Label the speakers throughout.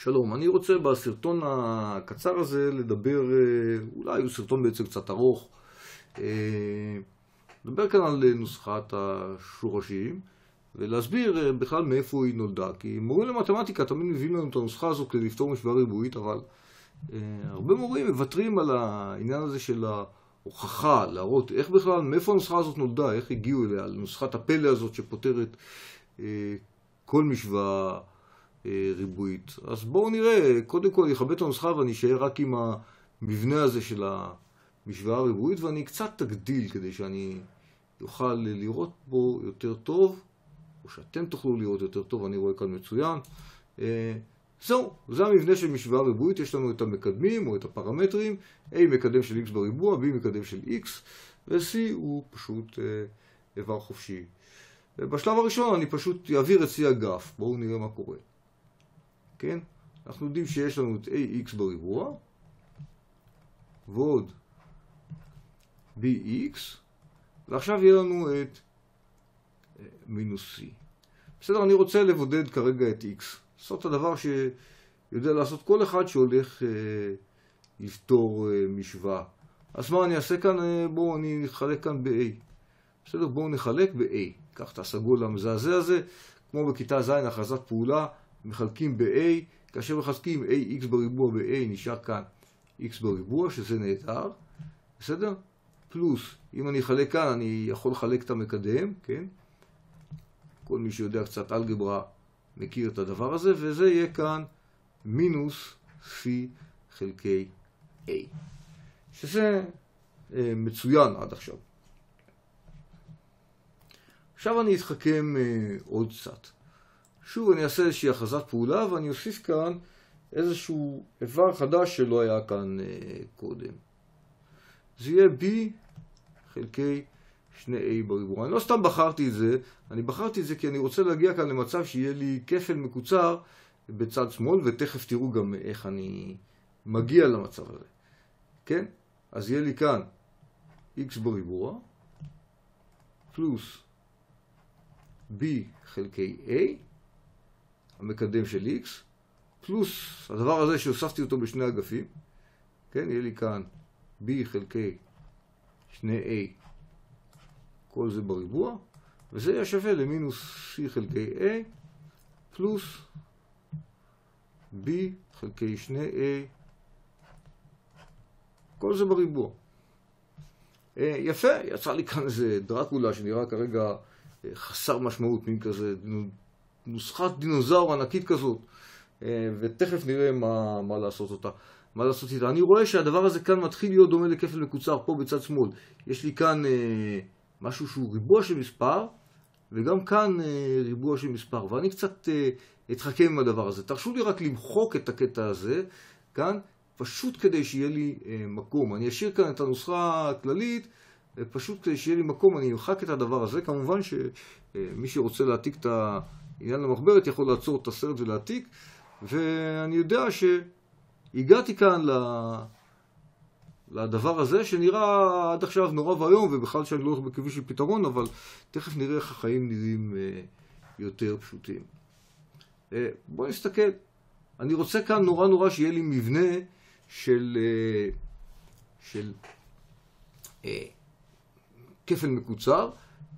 Speaker 1: שלום, אני רוצה בסרטון הקצר הזה לדבר, אולי הוא סרטון בעצם קצת ארוך, לדבר כאן על נוסחת השורשים ולהסביר בכלל מאיפה היא נולדה. כי מורים למתמטיקה תמיד מביאים לנו את הנוסחה הזו כדי לפתור משוואה ריבועית, אבל הרבה מורים מוותרים על העניין הזה של ההוכחה, להראות איך בכלל, מאיפה הנוסחה הזאת נולדה, איך הגיעו אליה, לנוסחת הפלא הזאת שפותרת כל משוואה ריבועית. אז בואו נראה, קודם כל יכבד את הנוסחה ואני אשאר רק עם המבנה הזה של המשוואה הריבועית, ואני קצת תגדיל כדי שאני אוכל לראות בו יותר טוב, או שאתם תוכלו לראות יותר טוב, אני רואה כאן מצוין. זהו, זה המבנה של משוואה ריבועית. יש לנו את המקדמים או את הפרמטרים, a מקדם של x בריבוע, b מקדם של x, ו-c הוא פשוט איבר חופשי. בשלב הראשון אני פשוט אעביר את c הגרף. בואו נראה מה קורה. כן? אנחנו יודעים שיש לנו את ax בריבוע, ועוד bx, ועכשיו יהיה לנו את מינוס c. בסדר, אני רוצה לבודד כרגע את x. זאת הדבר שיודע לעשות כל אחד שהולך לפתור משוואה. אז מה אני אעשה כאן? בואו אני נחלק כאן ב-a. בסדר, בואו נחלק ב-a. קח את הסגול המזעזע הזה, כמו בכיתה ז' הכרזת פעולה, מחלקים ב-a, כאשר מחלקים ax בריבוע ב-a, נשאר כאן x בריבוע, שזה נהדר, בסדר? פלוס, אם אני אחלק כאן, אני יכול לחלק את המקדם, כן? כל מי שיודע קצת אלגברה מכיר את הדבר הזה, וזה יהיה כאן מינוס c חלקי a, שזה מצוין עד עכשיו. עכשיו אני אתחכם עוד קצת. שוב אני אעשה איזושהי הכרזת פעולה ואני אוסיף כאן איזשהו איבר חדש שלא היה כאן קודם. זה יהיה b חלקי 2a בריבוע. אני לא סתם בחרתי את זה, אני בחרתי את זה כי אני רוצה להגיע כאן למצב שיהיה לי כפל מקוצר בצד שמאל, ותכף תראו גם איך אני מגיע למצב הזה. כן? אז יהיה לי כאן x בריבוע פלוס b חלקי a, המקדם של x, פלוס הדבר הזה שהוספתי אותו בשני אגפים, כן, יהיה לי כאן b חלקי 2a, כל זה בריבוע, וזה יהיה שווה למינוס c חלקי a, פלוס b חלקי 2a, כל זה בריבוע. יפה, יצא לי כאן איזה דרקולה שנראה כרגע חסר משמעות, מין כזה, נוסחת דינוזאור ענקית כזאת, ותכף נראה מה לעשות אותה. מה לעשות איתה. אני רואה שהדבר הזה כאן מתחיל להיות דומה לכפל מקוצר פה בצד שמאל. יש לי כאן משהו שהוא ריבוע של מספר, וגם כאן ריבוע של מספר, ואני קצת אתחכם עם הדבר הזה. תרשו לי רק למחוק את הקטע הזה כאן, פשוט כדי שיהיה לי מקום. אני אשאיר כאן את הנוסחה הכללית, פשוט כדי שיהיה לי מקום, אני אמחק את הדבר הזה. כמובן שמי שרוצה להעתיק את העניין למחברת יכול לעצור את הסרט ולהעתיק, ואני יודע שהגעתי כאן לדבר הזה שנראה עד עכשיו נורא והיום, ובכלל שאני לא הולך בכביש של פתרון, אבל תכף נראה איך החיים נראים יותר פשוטים. בואו נסתכל. אני רוצה כאן נורא שיהיה לי מבנה של כפל מקוצר,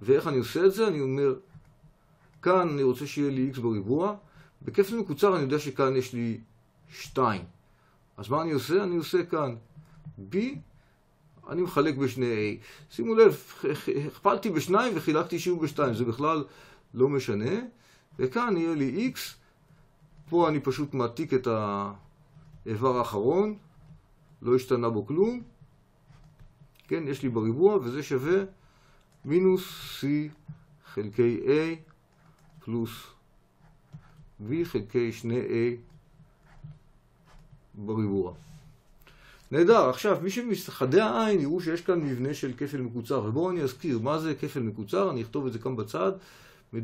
Speaker 1: ואיך אני עושה את זה? אני אומר, כאן אני רוצה שיהיה לי x בריבוע, בכפל מקוצר אני יודע שכאן יש לי 2. אז מה אני עושה? אני עושה כאן b, אני מחלק ב2a. שימו לב, הכפלתי ב2 וחילקתי שוב ב2, זה בכלל לא משנה. וכאן יהיה לי x, פה אני פשוט מעתיק את האיבר האחרון, לא השתנה בו כלום. כן, יש לי בריבוע, וזה שווה מינוס c חלקי a פלוס v חלקי 2a בריבוע. נהדר, עכשיו מי שמסתחדי העין יראו שיש כאן מבנה של כפל מקוצר, ובואו אני אזכיר מה זה כפל מקוצר. אני אכתוב את זה כאן בצד. אני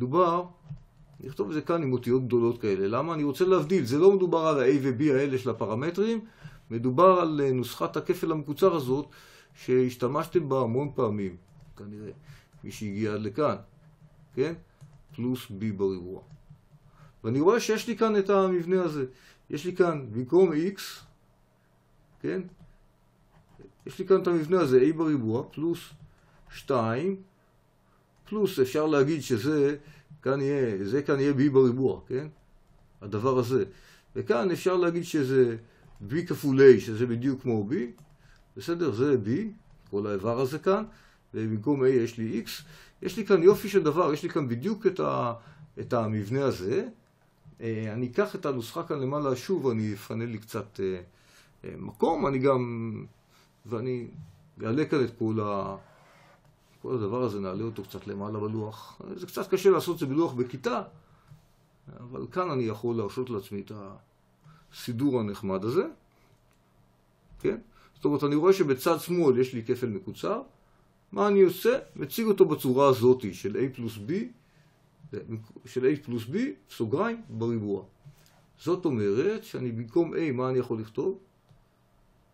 Speaker 1: אכתוב את זה כאן עם אותיות גדולות כאלה. למה? אני רוצה להבדיל. זה לא מדובר על ה-a ו-b האלה של הפרמטרים, מדובר על נוסחת הכפל המקוצר הזאת שהשתמשתם בה המון פעמים, כנראה, מי שהגיע עד לכאן, כן? פלוס b בריבוע. ואני רואה שיש לי כאן את המבנה הזה. יש לי כאן, במקום x, כן? יש לי כאן את המבנה הזה, a בריבוע, פלוס 2, פלוס אפשר להגיד שזה כאן יהיה, זה כאן יהיה b בריבוע, כן? הדבר הזה. וכאן אפשר להגיד שזה b כפול a, שזה בדיוק כמו b, בסדר? זה b, כל האיבר הזה כאן, ובמקום a יש לי x. יש לי כאן יופי של דבר, יש לי כאן בדיוק את המבנה הזה. אני אקח את הנוסחה כאן למעלה שוב, אני אפנה לי קצת מקום, ואני אעלה כאן את כל הדבר הזה, נעלה אותו קצת למעלה בלוח. זה קצת קשה לעשות את זה בלוח בכיתה, אבל כאן אני יכול להרשות לעצמי את הסידור הנחמד הזה. כן? זאת אומרת, אני רואה שבצד שמאל יש לי כפל מקוצר. מה אני עושה? מציג אותו בצורה הזאת של a פלוס b, סוגריים, בריבוע. זאת אומרת שאני במקום a, מה אני יכול לכתוב?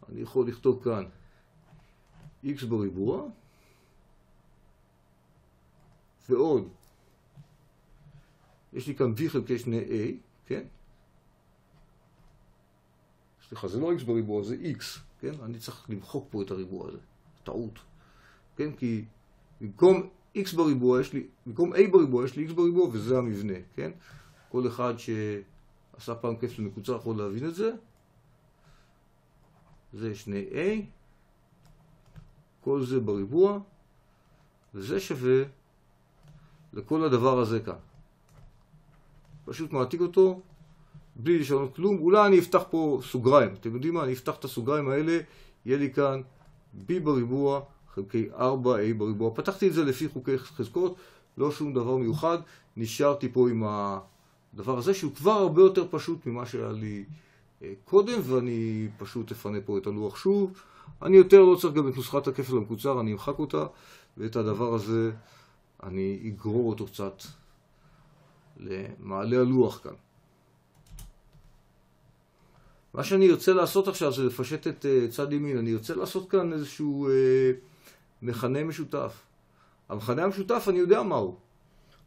Speaker 1: אני יכול לכתוב כאן x בריבוע, ועוד, יש לי כאן v חלקי שני a, כן? סליחה, זה לא x בריבוע, זה x, כן? אני צריך למחוק פה את הריבוע הזה, טעות. כן? כי במקום x בריבוע יש לי, במקום a בריבוע יש לי x בריבוע, וזה המבנה, כן? כל אחד שעשה פעם כפל מקוצר יכול להבין את זה. זה שני a, כל זה בריבוע, וזה שווה לכל הדבר הזה כאן. פשוט מעתיק אותו, בלי לשנות כלום. אולי אני אפתח פה סוגריים. אתם יודעים מה? אני אפתח את הסוגריים האלה, יהיה לי כאן b בריבוע חלקי 4a בריבוע. פתחתי את זה לפי חוקי חזקות, לא שום דבר מיוחד. נשארתי פה עם הדבר הזה, שהוא כבר הרבה יותר פשוט ממה שהיה לי קודם, ואני פשוט אפנה פה את הלוח שוב. אני יותר לא צריך גם את נוסחת הכפל המקוצר, אני אמחק אותה, ואת הדבר הזה אני אגרור אותו קצת למעלה הלוח כאן. מה שאני ארצה לעשות עכשיו זה לפשט את צד ימין. אני ארצה לעשות כאן איזשהו מכנה משותף. המכנה המשותף אני יודע מהו.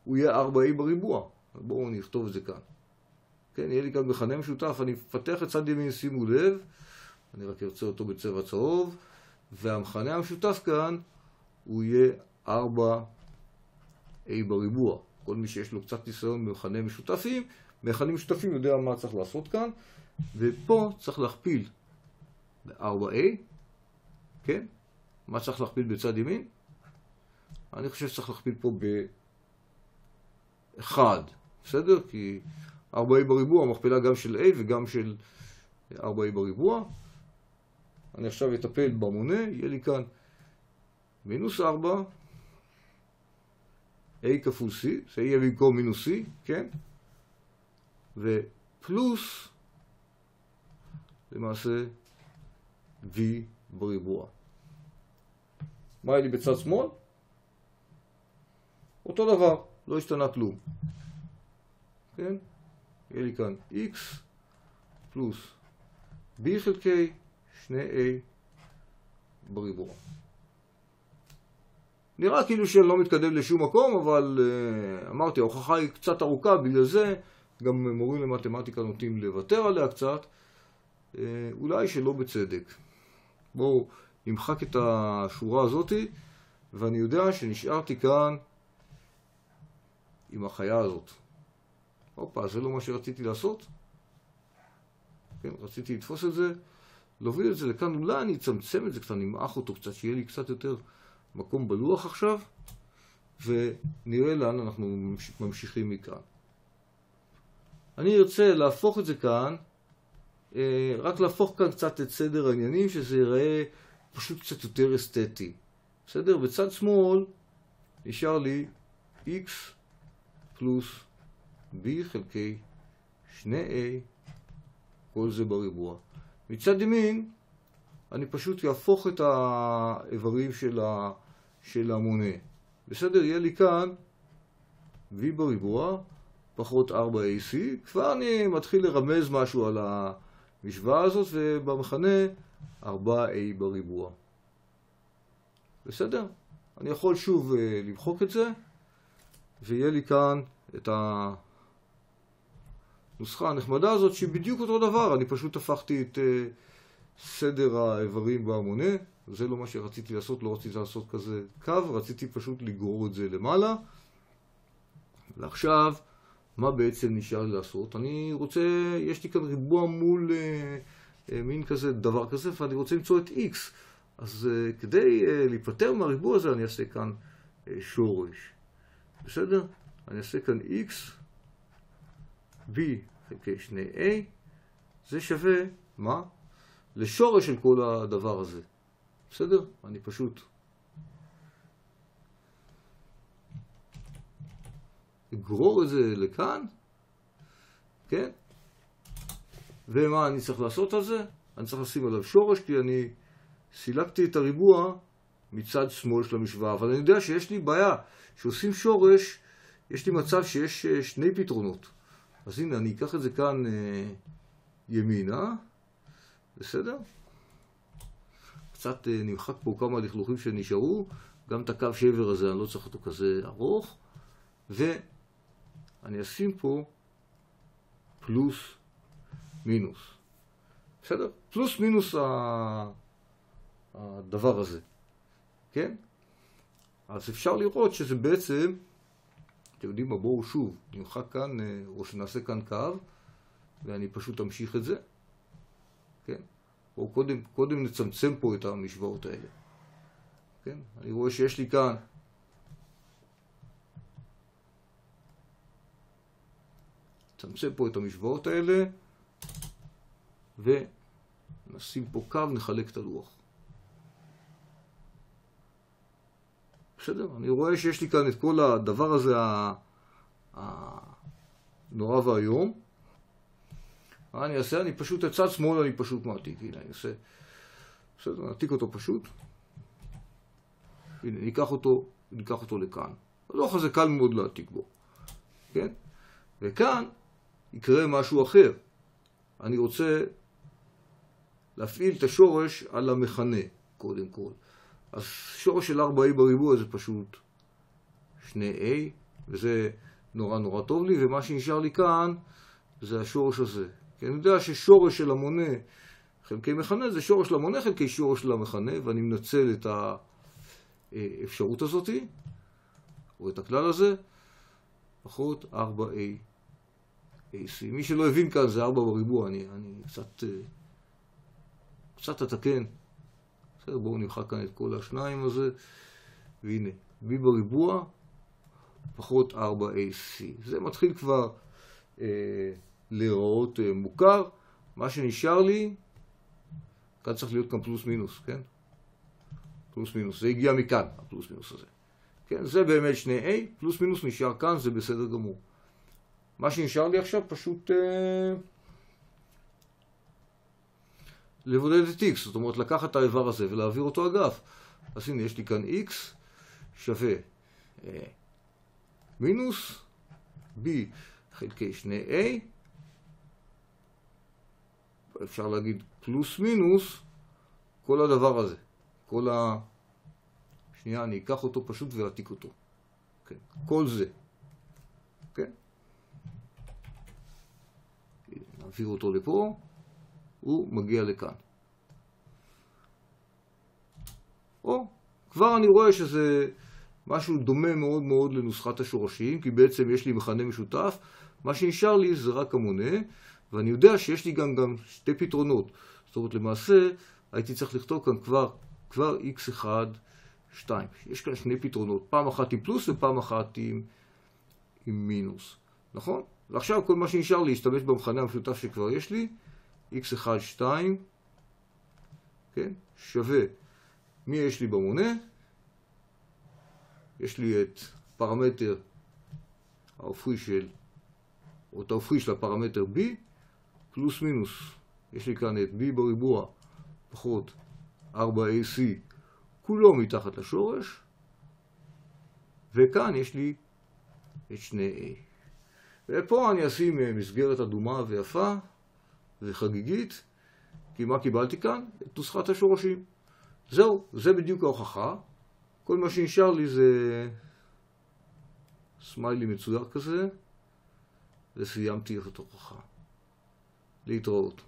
Speaker 1: הוא יהיה 4a בריבוע. בואו נכתוב את זה כאן. כן, יהיה לי כאן מכנה משותף. אני אפתח את צד ימין, שימו לב. אני רק ארצה אותו בצבע צהוב. והמכנה המשותף כאן הוא יהיה 4a בריבוע. כל מי שיש לו קצת ניסיון במכנים משותפים יודע מה צריך לעשות כאן. ופה צריך להכפיל ב-4a, כן? מה צריך להכפיל בצד ימין? אני חושב שצריך להכפיל פה ב-1, בסדר? כי 4a בריבוע מכפילה גם של a וגם של 4a בריבוע. אני עכשיו אטפל במונה, יהיה לי כאן מינוס 4, a כפול c, זה יהיה במקום מינוס c, כן? ופלוס למעשה v בריבוע. מה יהיה לי בצד שמאל? אותו דבר, לא השתנה כלום. כן? יהיה לי כאן x פלוס b חלקי 2a בריבוע. נראה כאילו שאני לא מתקדם לשום מקום, אבל אמרתי, ההוכחה היא קצת ארוכה, בגלל זה גם מורים למתמטיקה נוטים לוותר עליה קצת, אולי שלא בצדק. בואו נמחק את השורה הזאת, ואני יודע שנשארתי כאן עם החיה הזאת. הופה, זה לא מה שרציתי לעשות. כן, רציתי לתפוס את זה, להוביל את זה לכאן, אולי אני אצמצם את זה קצת, נמעך אותו קצת, שיהיה לי קצת יותר מקום בלוח עכשיו, ונראה לאן אנחנו ממשיכים מכאן. אני ארצה להפוך את זה כאן, רק להפוך כאן קצת את סדר העניינים, שזה ייראה פשוט קצת יותר אסתטי. בסדר? בצד שמאל נשאר לי x פלוס b חלקי 2a, כל זה בריבוע. מצד ימין אני פשוט יהפוך את האיברים של המונה. בסדר? יהיה לי כאן v בריבוע פחות 4ac. כבר אני מתחיל לרמז משהו על המשוואה הזאת, ובמכנה 4a בריבוע. בסדר? אני יכול שוב למחוק את זה, ויהיה לי כאן את הנוסחה הנחמדה הזאת שהיא בדיוק אותו דבר, אני פשוט הפכתי את סדר האיברים במונה, זה לא מה שרציתי לעשות, לא רציתי לעשות כזה קו, רציתי פשוט לגרור את זה למעלה. ועכשיו, מה בעצם נשאר לי לעשות? אני רוצה, יש לי כאן ריבוע מול מין כזה, דבר כזה, ואני רוצה למצוא את x. אז כדי להיפטר מהריבוע הזה, אני אעשה כאן שורש. בסדר? אני אעשה כאן x, b חלקי 2a, זה שווה, מה? לשורש של כל הדבר הזה. בסדר? אני פשוט אגרור את זה לכאן, כן? ומה אני צריך לעשות על זה? אני צריך לשים עליו שורש, כי אני סילקתי את הריבוע מצד שמאל של המשוואה, אבל אני יודע שיש לי בעיה, שעושים שורש, יש לי מצב שיש שני פתרונות. אז הנה, אני אקח את זה כאן ימינה, בסדר? קצת נמחק פה כמה לכלוכים שנשארו, גם את הקו שבר הזה, אני לא צריך אותו כזה ארוך, ואני אשים פה פלוס מינוס. בסדר? פלוס מינוס הדבר הזה. כן? אז אפשר לראות שזה בעצם, אתם יודעים מה, בואו שוב, נמחק כאן, או שנעשה כאן קו, ואני פשוט אמשיך את זה. כן? או קודם נצמצם פה את המשוואות האלה. כן? אני רואה שיש לי כאן נצמצם פה את המשוואות האלה, ונשים פה קו, נחלק את הלוח. בסדר? אני רואה שיש לי כאן את כל הדבר הזה הנורא והיום. מה אני אעשה? אני פשוט, את צד שמאל אני פשוט מעתיק. הנה, אני אעשה. בסדר, נעתיק אותו פשוט. הנה, ניקח אותו לכאן. הלוח הזה קל מאוד להעתיק בו. כן? וכאן יקרה משהו אחר. אני רוצה להפעיל את השורש על המכנה, קודם כל. אז שורש של 4a בריבוע זה פשוט 2a, וזה נורא טוב לי, ומה שנשאר לי כאן זה השורש הזה. כי אני יודע ששורש של המונה חלקי מכנה זה שורש למונה חלקי שורש למכנה, ואני מנצל את האפשרות הזאת, או את הכלל הזה, פחות 4a. מי שלא הבין כאן זה 4 בריבוע, אני קצת אתקן. בסדר, בואו נמחק כאן את כל השניים הזה, והנה, b בריבוע פחות 4ac. זה מתחיל כבר להיראות מוכר. מה שנשאר לי, כאן צריך להיות כאן פלוס מינוס, כן? פלוס מינוס, זה הגיע מכאן, הפלוס מינוס הזה. כן, זה באמת 2a, פלוס מינוס נשאר כאן, זה בסדר גמור. מה שנשאר לי עכשיו פשוט לבודד את x, זאת אומרת לקחת את האיבר הזה ולהעביר אותו אגף. אז הנה יש לי כאן x שווה מינוס b חלקי 2a, אפשר להגיד פלוס מינוס כל הדבר הזה, שנייה, אני אקח אותו פשוט ואעתיק אותו. כן. כל זה. כן? נעביר אותו לפה, הוא מגיע לכאן. כבר אני רואה שזה משהו דומה מאוד לנוסחת השורשים, כי בעצם יש לי מכנה משותף, מה שנשאר לי זה רק המונה, ואני יודע שיש לי גם שתי פתרונות. זאת אומרת, למעשה, הייתי צריך לכתוב כאן כבר x1, 2. יש כאן שני פתרונות, פעם אחת עם פלוס ופעם אחת עם מינוס. נכון? ועכשיו כל מה שנשאר לי להשתמש במכנה המשותף שכבר יש לי, x1, 2, כן? שווה, מי יש לי במונה? יש לי את פרמטר ההופכי או את ההופכי של הפרמטר b, פלוס מינוס. יש לי כאן את b בריבוע פחות 4ac, כולו מתחת לשורש, וכאן יש לי את 2a. ופה אני אשים מסגרת אדומה ויפה וחגיגית, כי מה קיבלתי כאן? את נוסחת השורשים. זהו, זה בדיוק ההוכחה. כל מה שנשאר לי זה סמיילי מצויר כזה, וסיימתי את התוכחה. להתראות.